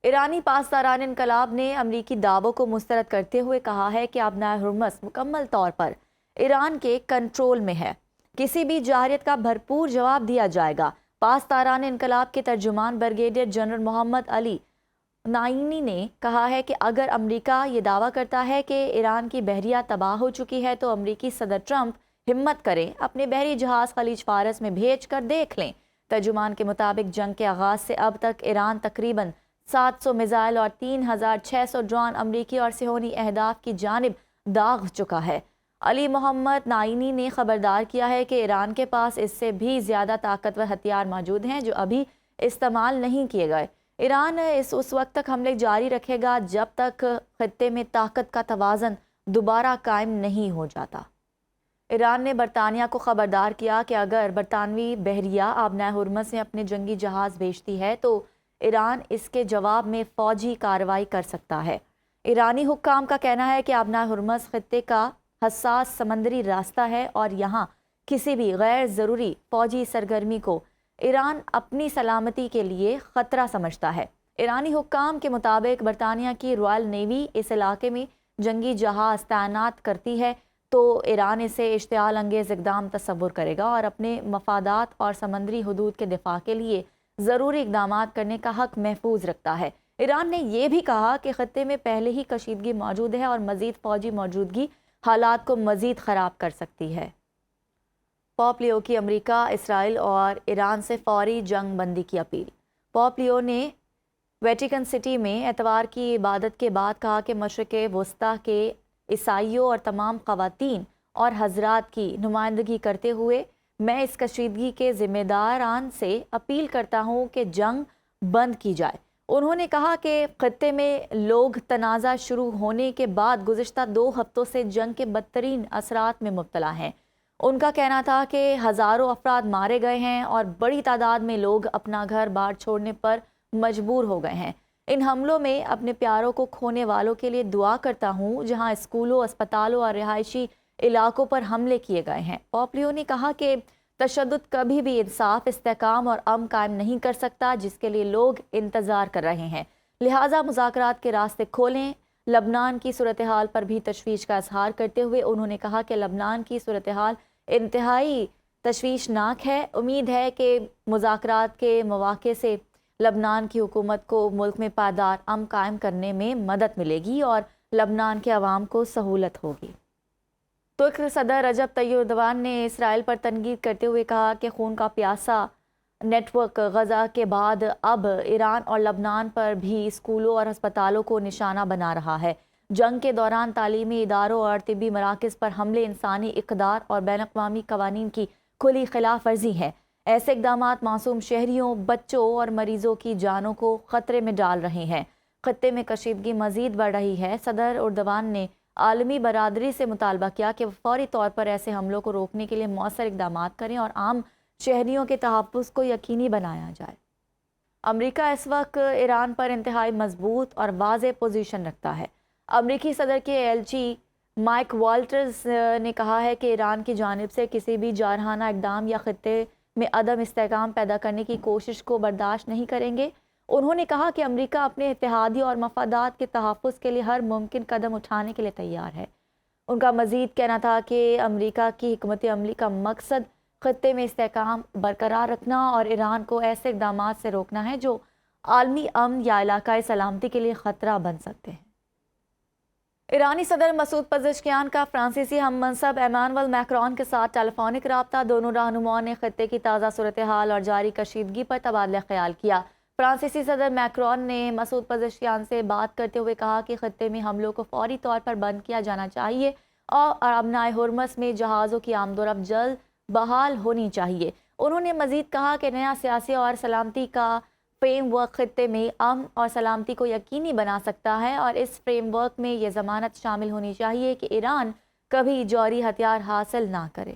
ایرانی پاسداران انقلاب نے امریکی دعووں کو مسترد کرتے ہوئے کہا ہے کہ آبنائے ہرمز مکمل طور پر ایران کے کنٹرول میں ہے۔ کسی بھی جارحیت کا بھرپور جواب دیا جائے گا۔ پاسداران انقلاب کے ترجمان بریگیڈیئر جنرل محمد علی نائینی نے کہا ہے کہ اگر امریکہ یہ دعویٰ کرتا ہے کہ ایران کی بحریہ تباہ ہو چکی ہے تو امریکی صدر ٹرمپ ہمت کریں اپنے بحری جہاز خلیج فارس میں بھیج کر دیکھ لیں۔ ترجمان کے مطابق جنگ کے آغاز سے اب تک ایران تقریباً 700 میزائل اور 3600 ڈرون امریکی اور صہیونی اہداف کی جانب داغ چکا ہے۔ علی محمد نائینی نے خبردار کیا ہے کہ ایران کے پاس اس سے بھی زیادہ طاقتور ہتھیار موجود ہیں جو ابھی استعمال نہیں کیے گئے۔ ایران اس وقت تک حملے جاری رکھے گا جب تک خطے میں طاقت کا توازن دوبارہ قائم نہیں ہو جاتا۔ ایران نے برطانیہ کو خبردار کیا کہ اگر برطانوی بحریہ آبنائے ہرمز میں اپنے جنگی جہاز بھیجتی ہے تو ایران اس کے جواب میں فوجی کارروائی کر سکتا ہے۔ ایرانی حکام کا کہنا ہے کہ آبنائے ہرمز خطے کا حساس سمندری راستہ ہے اور یہاں کسی بھی غیر ضروری فوجی سرگرمی کو ایران اپنی سلامتی کے لیے خطرہ سمجھتا ہے۔ ایرانی حکام کے مطابق برطانیہ کی رائل نیوی اس علاقے میں جنگی جہاز تعینات کرتی ہے تو ایران اسے اشتعال انگیز اقدام تصور کرے گا اور اپنے مفادات اور سمندری حدود کے دفاع کے لیے ضروری اقدامات کرنے کا حق محفوظ رکھتا ہے۔ ایران نے یہ بھی کہا کہ خطے میں پہلے ہی کشیدگی موجود ہے اور مزید فوجی موجودگی حالات کو مزید خراب کر سکتی ہے۔ پوپ لیو کی امریکہ، اسرائیل اور ایران سے فوری جنگ بندی کی اپیل۔ پوپ لیو نے ویٹیکن سٹی میں اتوار کی عبادت کے بعد کہا کہ مشرق وسطیٰ کے عیسائیوں اور تمام خواتین اور حضرات کی نمائندگی کرتے ہوئے میں اس کشیدگی کے ذمہ داران سے اپیل کرتا ہوں کہ جنگ بند کی جائے۔ انہوں نے کہا کہ خطے میں لوگ تنازع شروع ہونے کے بعد گزشتہ 2 ہفتوں سے جنگ کے بدترین اثرات میں مبتلا ہیں۔ ان کا کہنا تھا کہ ہزاروں افراد مارے گئے ہیں اور بڑی تعداد میں لوگ اپنا گھر بار چھوڑنے پر مجبور ہو گئے ہیں۔ ان حملوں میں اپنے پیاروں کو کھونے والوں کے لیے دعا کرتا ہوں جہاں اسکولوں، اسپتالوں اور رہائشی علاقوں پر حملے کیے گئے ہیں۔ پوپ لیو نے کہا کہ تشدد کبھی بھی انصاف، استحکام اور امن قائم نہیں کر سکتا جس کے لیے لوگ انتظار کر رہے ہیں، لہٰذا مذاکرات کے راستے کھولیں۔ لبنان کی صورتحال پر بھی تشویش کا اظہار کرتے ہوئے انہوں نے کہا کہ لبنان کی صورتحال انتہائی تشویشناک ہے۔ امید ہے کہ مذاکرات کے مواقع سے لبنان کی حکومت کو ملک میں پائیدار امن قائم کرنے میں مدد ملے گی اور لبنان کے عوام کو سہولت ہوگی۔ ترک صدر رجب طیب ایردوان نے اسرائیل پر تنقید کرتے ہوئے کہا کہ خون کا پیاسا نیٹ ورک غزہ کے بعد اب ایران اور لبنان پر بھی اسکولوں اور ہسپتالوں کو نشانہ بنا رہا ہے۔ جنگ کے دوران تعلیمی اداروں اور طبی مراکز پر حملے انسانی اقدار اور بین الاقوامی قوانین کی کھلی خلاف ورزی ہے۔ ایسے اقدامات معصوم شہریوں، بچوں اور مریضوں کی جانوں کو خطرے میں ڈال رہے ہیں۔ خطے میں کشیدگی مزید بڑھ رہی ہے۔ صدر ایردوان نے عالمی برادری سے مطالبہ کیا کہ وہ فوری طور پر ایسے حملوں کو روکنے کے لیے مؤثر اقدامات کریں اور عام شہریوں کے تحفظ کو یقینی بنایا جائے۔ امریکہ اس وقت ایران پر انتہائی مضبوط اور واضح پوزیشن رکھتا ہے۔ امریکی صدر کے ایلچی مائک والٹرز نے کہا ہے کہ ایران کی جانب سے کسی بھی جارحانہ اقدام یا خطے میں عدم استحکام پیدا کرنے کی کوشش کو برداشت نہیں کریں گے۔ انہوں نے کہا کہ امریکہ اپنے اتحادی اور مفادات کے تحفظ کے لیے ہر ممکن قدم اٹھانے کے لیے تیار ہے۔ ان کا مزید کہنا تھا کہ امریکہ کی حکمت عملی کا مقصد خطے میں استحکام برقرار رکھنا اور ایران کو ایسے اقدامات سے روکنا ہے جو عالمی امن یا علاقائی سلامتی کے لیے خطرہ بن سکتے ہیں۔ ایرانی صدر مسعود پزشکیان کا فرانسیسی ہم منصب ایمانوئل میکرون کے ساتھ ٹیلی فونک رابطہ۔ دونوں رہنماؤں نے خطے کی تازہ صورتحال اور جاری کشیدگی پر تبادلہ خیال کیا۔ فرانسیسی صدر میکرون نے مسعود پزشکیان سے بات کرتے ہوئے کہا کہ خطے میں حملوں کو فوری طور پر بند کیا جانا چاہیے اور آبنائے ہرمز میں جہازوں کی آمد و رفت جلد بحال ہونی چاہیے۔ انہوں نے مزید کہا کہ نیا سیاسی اور سلامتی کا فریم ورک خطے میں امن اور سلامتی کو یقینی بنا سکتا ہے اور اس فریم ورک میں یہ ضمانت شامل ہونی چاہیے کہ ایران کبھی جوہری ہتھیار حاصل نہ کرے۔